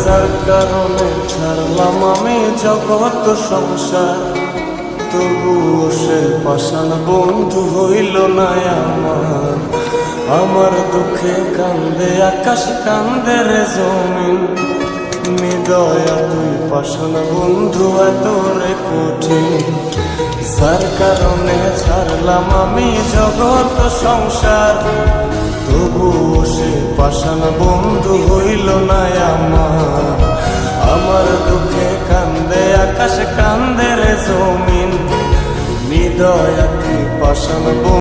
যার কারণে ছাড়লাম আমি জগৎ সংসার, তবুও সে পাষাণ বন্ধু হইল না আমার। আমার দুঃখে কান্দে আকাশ, কান্দে রে জমিন, নিদয়া তুই পাষাণ বন্ধু এত রে কঠিন। যার কারণে ছাড়লাম আমি জগৎ সংসার, তবুও সে পাষাণ বন্ধু হইল না আমার। আমার দুঃখে কান্দে আকাশ, কান্দে রে জমিন, নিদয়া তুই পাষাণ